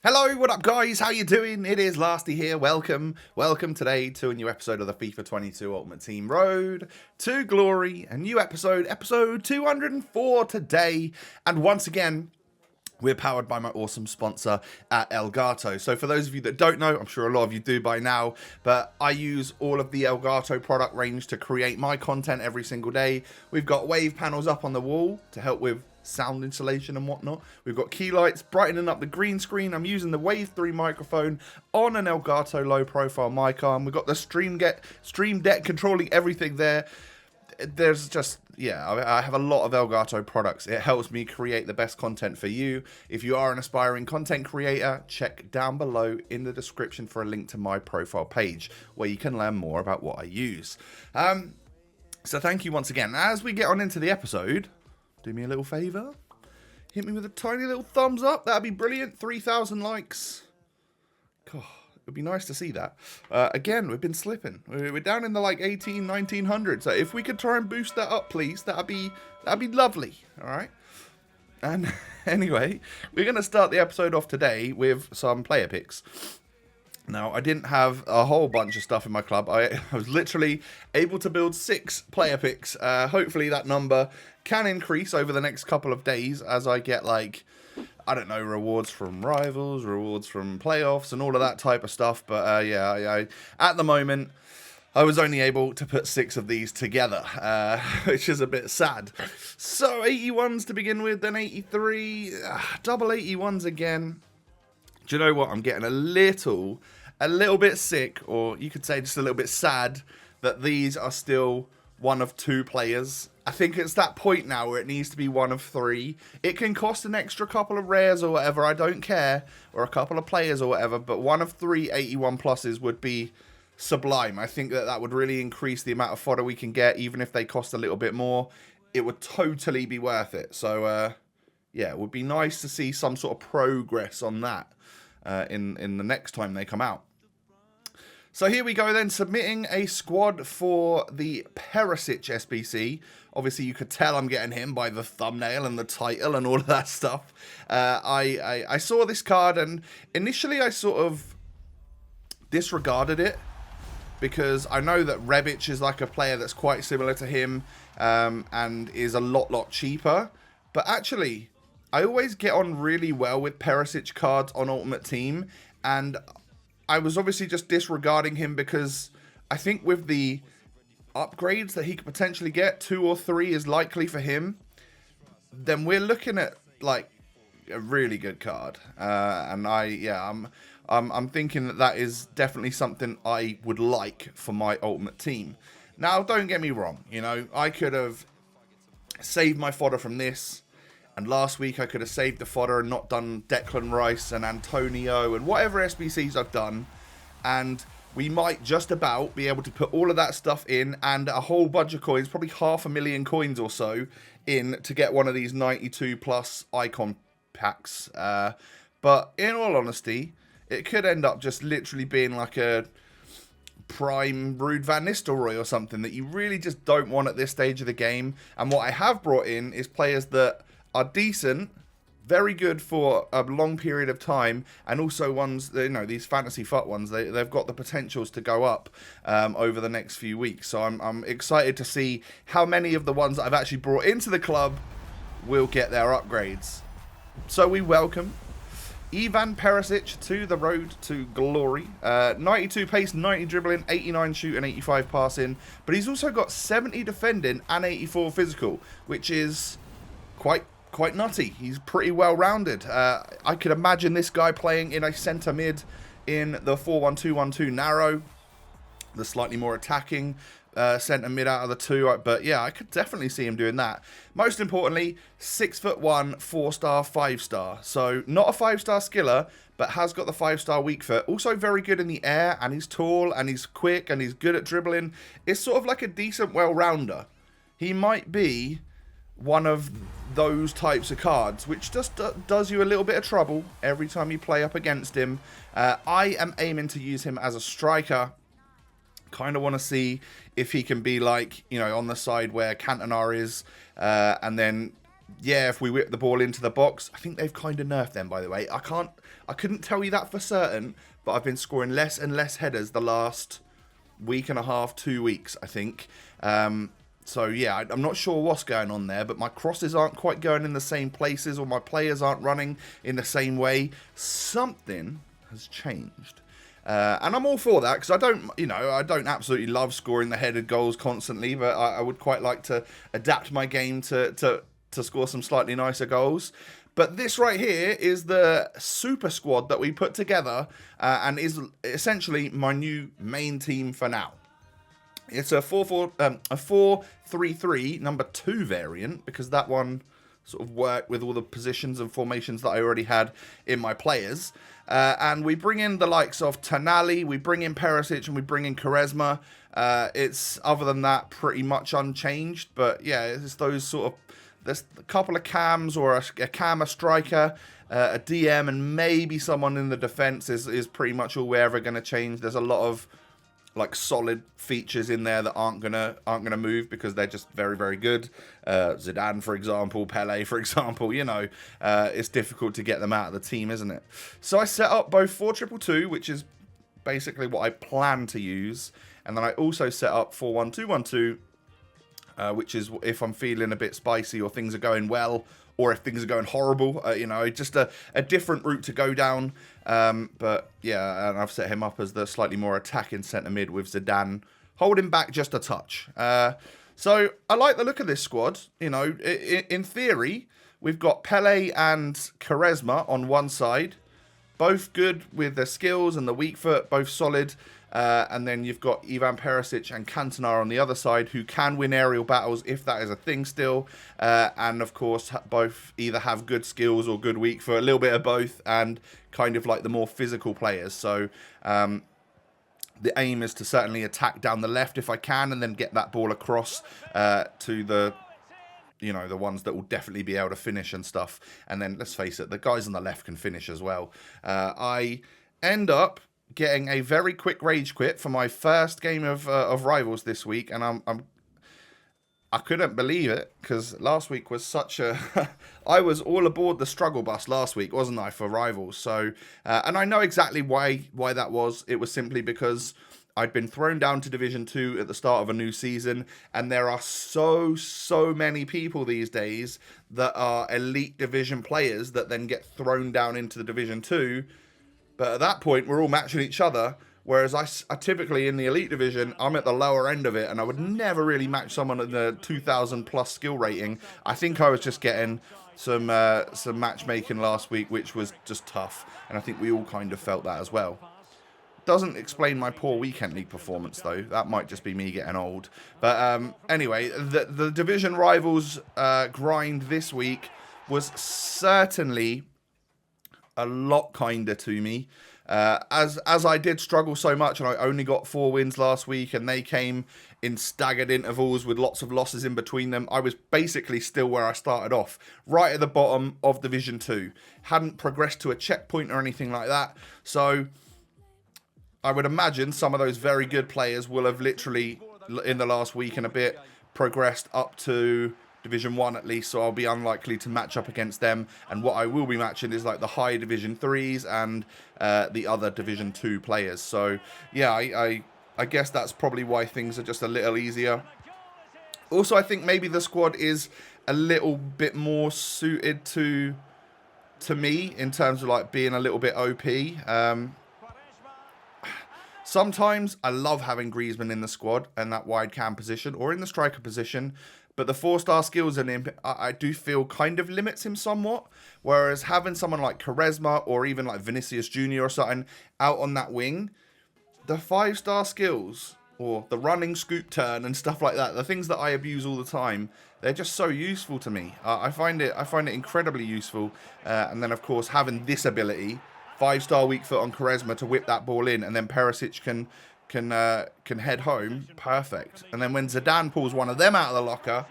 Hello, what up guys? How you doing? It is Lasty here. Welcome today to a new episode of the FIFA 22 Ultimate Team Road to Glory. A new episode 204 today. And once again, we're powered by my awesome sponsor at Elgato. So for those of you that don't know, I'm sure a lot of you do by now, but I use all of the Elgato product range to create my content every single day. We've got wave panels up on the wall to help with sound insulation and whatnot. We've got key lights brightening up the green screen. I'm using the Wave 3 microphone on an Elgato low profile mic arm. We've got the Stream Deck controlling everything there. There's just, yeah, I have a lot of Elgato products. It helps me create the best content for you. If you are an aspiring content creator, check down below in the description for a link to my profile page where you can learn more about what I use. So thank you once again. As we get on into the episode, do me a little favour. Hit me with a tiny little thumbs up. That'd be brilliant. 3,000 likes. God, it'd be nice to see that. Again, we've been slipping. We're down in the like 1900. So if we could try and boost that up, please, that'd be lovely. All right. And anyway, we're going to start the episode off today with some player picks. Now, I didn't have a whole bunch of stuff in my club. I was literally able to build 6 player picks. Hopefully that number can increase over the next couple of days as I get, like, I don't know, rewards from rivals, rewards from playoffs, and all of that type of stuff. But, yeah, at the moment, I was only able to put 6 of these together, which is a bit sad. So, 81s to begin with, then 83, double 81s again. Do you know what? I'm getting a little bit sick, or you could say just a little bit sad, that these are still one of 2 players. I think it's that point now where it needs to be one of 3. It can cost an extra couple of rares or whatever, I don't care, or a couple of players or whatever, but one of 3 81 pluses would be sublime. I think that would really increase the amount of fodder we can get, even if they cost a little bit more. It would totally be worth it. So, yeah, it would be nice to see some sort of progress on that in the next time they come out. So here we go then, submitting a squad for the Perisic SBC. Obviously, you could tell I'm getting him by the thumbnail and the title and all of that stuff. I saw this card, and initially I sort of disregarded it because I know that Rebic is like a player that's quite similar to him and is a lot cheaper. But actually, I always get on really well with Perisic cards on Ultimate Team, and I was obviously just disregarding him because I think with the upgrades that he could potentially get, 2 or 3 is likely for him, then we're looking at like a really good card. And I'm thinking that is definitely something I would like for my Ultimate Team. Now, don't get me wrong, you know, I could have saved my fodder from this. And last week I could have saved the fodder and not done Declan Rice and Antonio and whatever SBCs I've done. And we might just about be able to put all of that stuff in and a whole bunch of coins, probably 500,000 coins or so, in to get one of these 92 plus icon packs. But in all honesty, it could end up just literally being like a prime Ruud van Nistelrooy or something that you really just don't want at this stage of the game. And what I have brought in is players that are decent, very good for a long period of time, and also ones, you know, these fantasy FUT ones, they've got the potentials to go up over the next few weeks. So I'm excited to see how many of the ones that I've actually brought into the club will get their upgrades. So we welcome Ivan Perisic to the road to glory. 92 pace, 90 dribbling, 89 shooting, 85 passing, but he's also got 70 defending and 84 physical, which is quite nutty. He's pretty well rounded. I could imagine this guy playing in a centre mid in the 4-1-2-1-2 narrow, the slightly more attacking centre mid out of the 2. But yeah, I could definitely see him doing that. Most importantly, 6'1", 4-star, 5-star. So not a 5-star skiller, but has got the 5-star weak foot. Also very good in the air, and he's tall, and he's quick, and he's good at dribbling. It's sort of like a decent well-rounder. He might be one of those types of cards, which just does you a little bit of trouble every time you play up against him. I am aiming to use him as a striker. Kind of want to see if he can be like, you know, on the side where Cantona is, and then yeah, if we whip the ball into the box, I think they've kind of nerfed them, by the way. I couldn't tell you that for certain, but I've been scoring less and less headers the last week and a half, 2 weeks, I think. So yeah, I'm not sure what's going on there, but my crosses aren't quite going in the same places, or my players aren't running in the same way. Something has changed. And I'm all for that, because I don't absolutely love scoring the headed goals constantly, but I would quite like to adapt my game to score some slightly nicer goals. But this right here is the super squad that we put together, and is essentially my new main team for now. It's a 4-3-3 number 2 variant, because that one sort of worked with all the positions and formations that I already had in my players. And we bring in the likes of Tonali, we bring in Perisic, and we bring in Quaresma. It's, other than that, pretty much unchanged. But yeah, it's those sort of, there's a couple of cams, or a cam, a striker, a DM, and maybe someone in the defence is pretty much all we're ever going to change. There's a lot of like solid features in there that aren't gonna move, because they're just very, very good. Zidane, for example, Pele, for example, it's difficult to get them out of the team, isn't it? So I set up both 4-2-2, which is basically what I plan to use, and then I also set up 4-1-2-1-2, which is if I'm feeling a bit spicy, or things are going well, or if things are going horrible, just a different route to go down. But yeah, and I've set him up as the slightly more attacking centre mid, with Zidane holding back just a touch. So I like the look of this squad. In theory, we've got Pele and Quaresma on one side, both good with their skills, and the weak foot, both solid. And then you've got Ivan Perisic and Cantona on the other side, who can win aerial battles if that is a thing still. And of course, both either have good skills or good weak foot, a little bit of both, and kind of like the more physical players. So the aim is to certainly attack down the left if I can, and then get that ball across to the ones that will definitely be able to finish and stuff. And then, let's face it, the guys on the left can finish as well. I end up getting a very quick rage quit for my first game of Rivals this week, and I couldn't believe it, because last week was such a I was all aboard the struggle bus last week, wasn't I, for Rivals? So and I know exactly why that was. It was simply because I'd been thrown down to Division 2 at the start of a new season, and there are so many people these days that are elite division players that then get thrown down into the Division 2. But at that point, we're all matching each other, whereas I typically, in the Elite Division, I'm at the lower end of it, and I would never really match someone at the 2,000 plus skill rating. I think I was just getting some matchmaking last week, which was just tough, and I think we all kind of felt that as well. Doesn't explain my poor Weekend League performance, though. That might just be me getting old. But anyway, the Division Rivals grind this week was certainly a lot kinder to me, as I did struggle so much, and I only got 4 wins last week, and they came in staggered intervals with lots of losses in between them. I was basically still where I started off, right at the bottom of Division 2. Hadn't progressed to a checkpoint or anything like that. So I would imagine some of those very good players will have literally, in the last week and a bit, progressed up to Division 1 at least, so I'll be unlikely to match up against them. And what I will be matching is like the high Division 3s and the other Division 2 players. So yeah, I guess that's probably why things are just a little easier. Also, I think maybe the squad is a little bit more suited to me in terms of like being a little bit OP. Sometimes I love having Griezmann in the squad and that wide cam position, or in the striker position. But the 4-star skills in him, I do feel kind of limits him somewhat. Whereas having someone like Quaresma, or even like Vinicius Jr. or something out on that wing, the 5-star skills, or the running, scoop, turn, and stuff like that, the things that I abuse all the time, they're just so useful to me. I find it incredibly useful. And then of course having this ability, 5-star weak foot on Quaresma to whip that ball in, and then Perisic can head home, perfect. And then when Zidane pulls one of them out of the locker,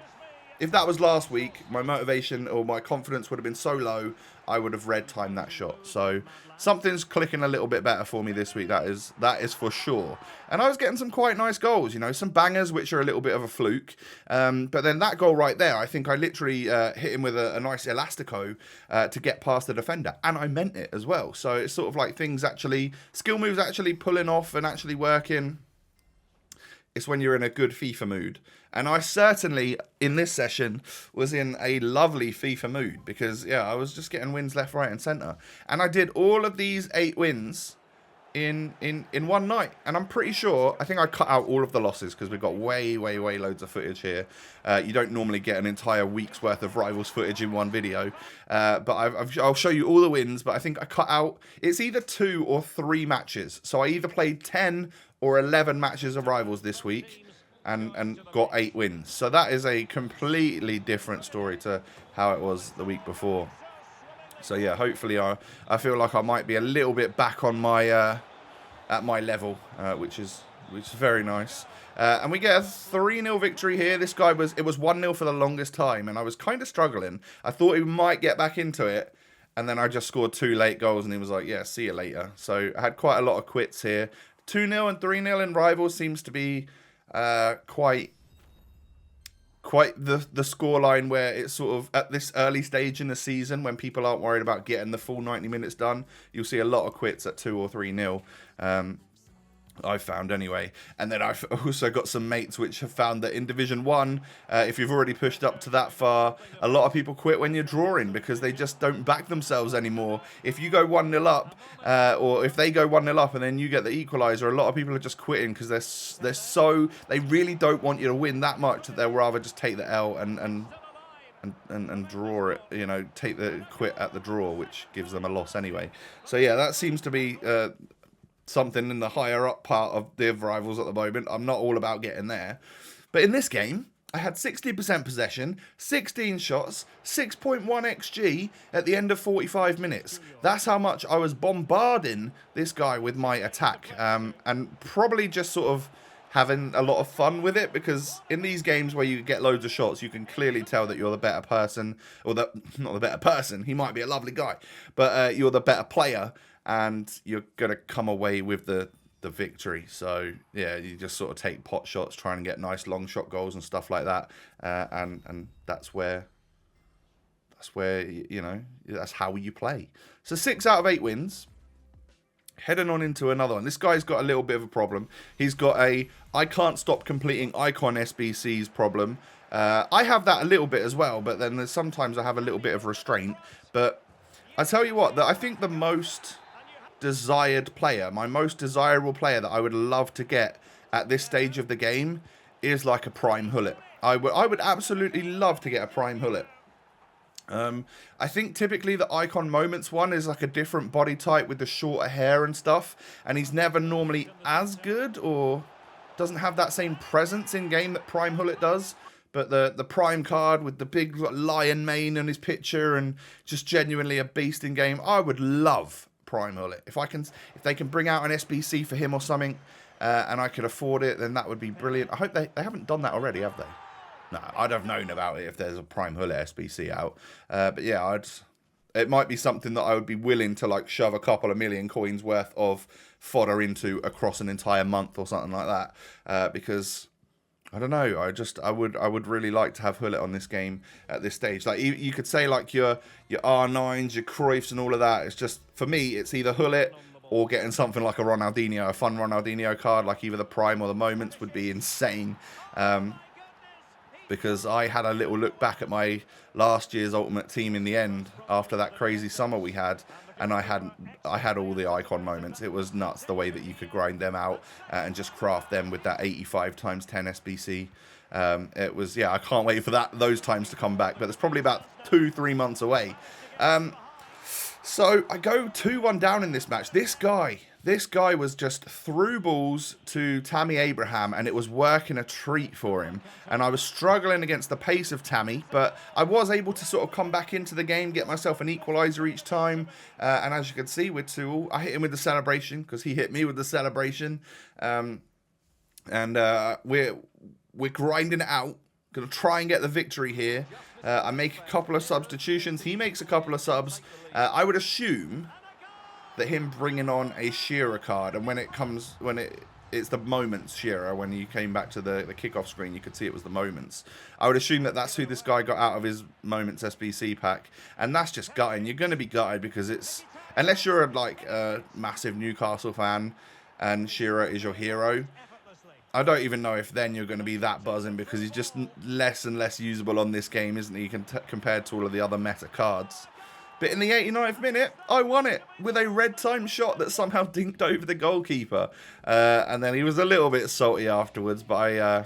if that was last week, my motivation or my confidence would have been so low, I would have red timed that shot. So something's clicking a little bit better for me this week. That is for sure. And I was getting some quite nice goals, you know, some bangers, which are a little bit of a fluke. But then that goal right there, I think I literally hit him with a nice elastico to get past the defender. And I meant it as well. So it's sort of like things actually, skill moves actually pulling off and actually working. It's when you're in a good FIFA mood. And I certainly, in this session, was in a lovely FIFA mood. Because, yeah, I was just getting wins left, right, and centre. And I did all of these 8 wins in one night. And I'm pretty sure, I think I cut out all of the losses. Because we've got way loads of footage here. You don't normally get an entire week's worth of Rivals footage in one video. But I'll show you all the wins. But I think I cut out, it's either 2 or 3 matches. So I either played 10 or 11 matches of Rivals this week and got 8 wins. So that is a completely different story to how it was the week before. So yeah, hopefully I feel like I might be a little bit back on my at my level, which is very nice. And we get a 3-0 victory here. This guy it was 1-0 for the longest time, and I was kind of struggling. I thought he might get back into it, and then I just scored 2 late goals, and he was like, yeah, see you later. So I had quite a lot of quits here. 2-0 and 3-0 in Rivals seems to be quite the scoreline where it's sort of at this early stage in the season when people aren't worried about getting the full 90 minutes done. You'll see a lot of quits at 2 or 3-0. I've found anyway. And then I've also got some mates which have found that in Division 1, if you've already pushed up to that far, a lot of people quit when you're drawing because they just don't back themselves anymore. If you go 1-0 up, or if they go 1-0 up and then you get the equaliser, a lot of people are just quitting because they really don't want you to win that much that they'll rather just take the L and draw it, you know, quit at the draw, which gives them a loss anyway. So yeah, that seems to be something in the higher up part of the Rivals at the moment. I'm not all about getting there. But in this game, I had 60% possession, 16 shots, 6.1 XG at the end of 45 minutes. That's how much I was bombarding this guy with my attack. And probably just sort of having a lot of fun with it, because in these games where you get loads of shots, you can clearly tell that you're the better person, or not the better person, he might be a lovely guy, but you're the better player, and you're going to come away with the victory. So yeah, you just sort of take pot shots, try and get nice long shot goals and stuff like that, and that's where you know, that's how you play. So 6 out of 8 wins. Heading on into another one. This guy's got a little bit of a problem. He's got a I can't stop completing icon SBCs problem. I have that a little bit as well, but then there's sometimes I have a little bit of restraint. But I tell you what, I think the most desired player, my most desirable player that I would love to get at this stage of the game is like a Prime Hullet. I would absolutely love to get a Prime Hullet. I think typically the Icon Moments one is like a different body type with the shorter hair and stuff, and he's never normally as good or doesn't have that same presence in game that Prime Hullet does. But the Prime card with the big lion mane on his picture and just genuinely a beast in game, I would love Prime Hullet. If they can bring out an SBC for him or something, and I could afford it, then that would be brilliant. I hope they haven't done that already, have they? No, I'd have known about it if there's a Prime Hullet SBC out. But yeah, it might be something that I would be willing to like shove a couple of million coins worth of fodder into across an entire month or something like that. Because I don't know, I would really like to have Hullet on this game at this stage. Like you could say like your R9s, your Cruyffs and all of that. It's just, for me, it's either Hullet or getting something like a Ronaldinho, a fun Ronaldinho card, like either the Prime or the Moments would be insane. Because I had a little look back at my last year's Ultimate Team in the end after that crazy summer we had, and I had all the Icon Moments. It was nuts the way that you could grind them out and just craft them with that 85 times 10 SBC. It was, yeah, I can't wait for those times to come back, but it's probably about 2-3 months away. So I go 2-1 down in this match. This guy was just through balls to Tammy Abraham, and it was working a treat for him. And I was struggling against the pace of Tammy, but I was able to sort of come back into the game, get myself an equaliser each time. And as you can see, with 2-2, I hit him with the celebration because he hit me with the celebration. We're grinding it out. Going to try and get the victory here. I make a couple of substitutions. He makes a couple of subs. I would assume that him bringing on a Shearer card, and it's the moments Shearer, when you came back to the kickoff screen, you could see it was the moments. I would assume that that's who this guy got out of his moments SBC pack, and that's just gutting. You're going to be gutted because it's, unless you're like a massive Newcastle fan and Shearer is your hero, I don't even know if then you're going to be that buzzing, because he's just less and less usable on this game, isn't he, compared to all of the other meta cards. But in the 89th minute, I won it with a red time shot that somehow dinked over the goalkeeper. And then he was a little bit salty afterwards, but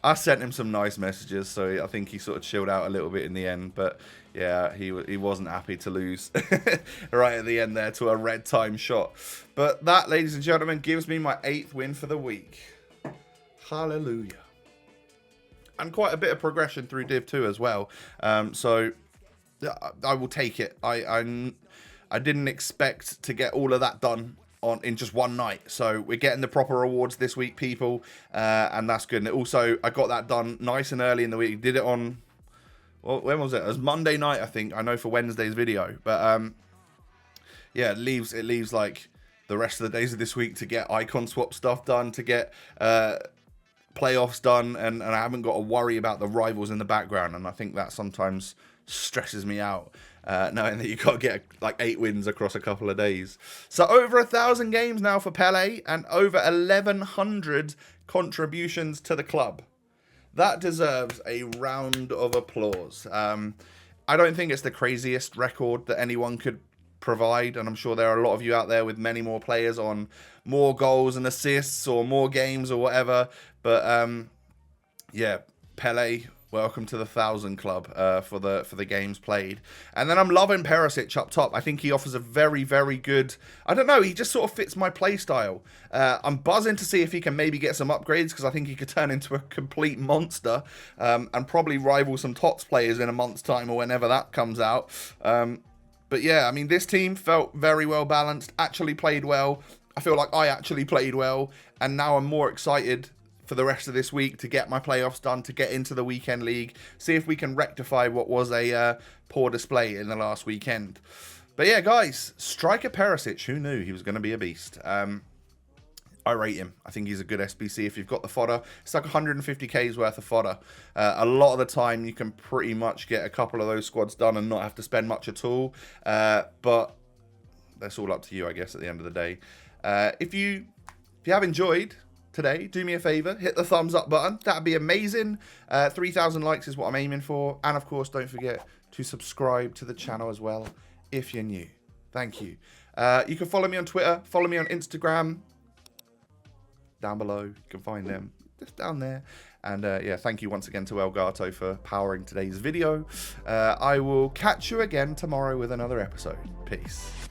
I sent him some nice messages, so I think he sort of chilled out a little bit in the end. But yeah, he wasn't happy to lose right at the end there to a red time shot. But that, ladies and gentlemen, gives me my 8th win for the week. Hallelujah. And quite a bit of progression through Div 2 as well. So I will take it. I didn't expect to get all of that done in just one night. So we're getting the proper rewards this week, people. And that's good. And also, I got that done nice and early in the week. Did it on, well, when was it? It was Monday night, I think. I know for Wednesday's video. But yeah, it leaves like the rest of the days of this week to get icon swap stuff done, to get playoffs done, and I haven't got to worry about the rivals in the background, and I think that sometimes stresses me out, knowing that you've got to get like 8 wins across a couple of days. So over 1,000 games now for Pele, and over 1,100 contributions to the club. That deserves a round of applause. I don't think it's the craziest record that anyone could provide, and I'm sure there are a lot of you out there with many more players on more goals and assists or more games or whatever, but yeah, Pele, welcome to the 1,000 club for the games played. And then I'm loving Perisic up top. I think he offers a very, very good, I don't know, he just sort of fits my play style. I'm buzzing to see if he can maybe get some upgrades, because I think he could turn into a complete monster, and probably rival some TOTS players in a month's time or whenever that comes out. But yeah, I mean, this team felt very well balanced, actually played well. I feel like I actually played well, and now I'm more excited for the rest of this week to get my playoffs done, to get into the weekend league, see if we can rectify what was a poor display in the last weekend. But yeah, guys, striker Perisic, who knew he was going to be a beast? I rate him. I think he's a good SBC. If you've got the fodder, it's like 150k's worth of fodder. A lot of the time, you can pretty much get a couple of those squads done and not have to spend much at all. But that's all up to you, I guess, at the end of the day. If you have enjoyed today, do me a favor, hit the thumbs up button. That'd be amazing. 3,000 likes is what I'm aiming for. And of course, don't forget to subscribe to the channel as well if you're new. Thank you. You can follow me on Twitter, follow me on Instagram. Down below, you can find them just down there. And yeah, thank you once again to Elgato for powering today's video. I will catch you again tomorrow with another episode. Peace.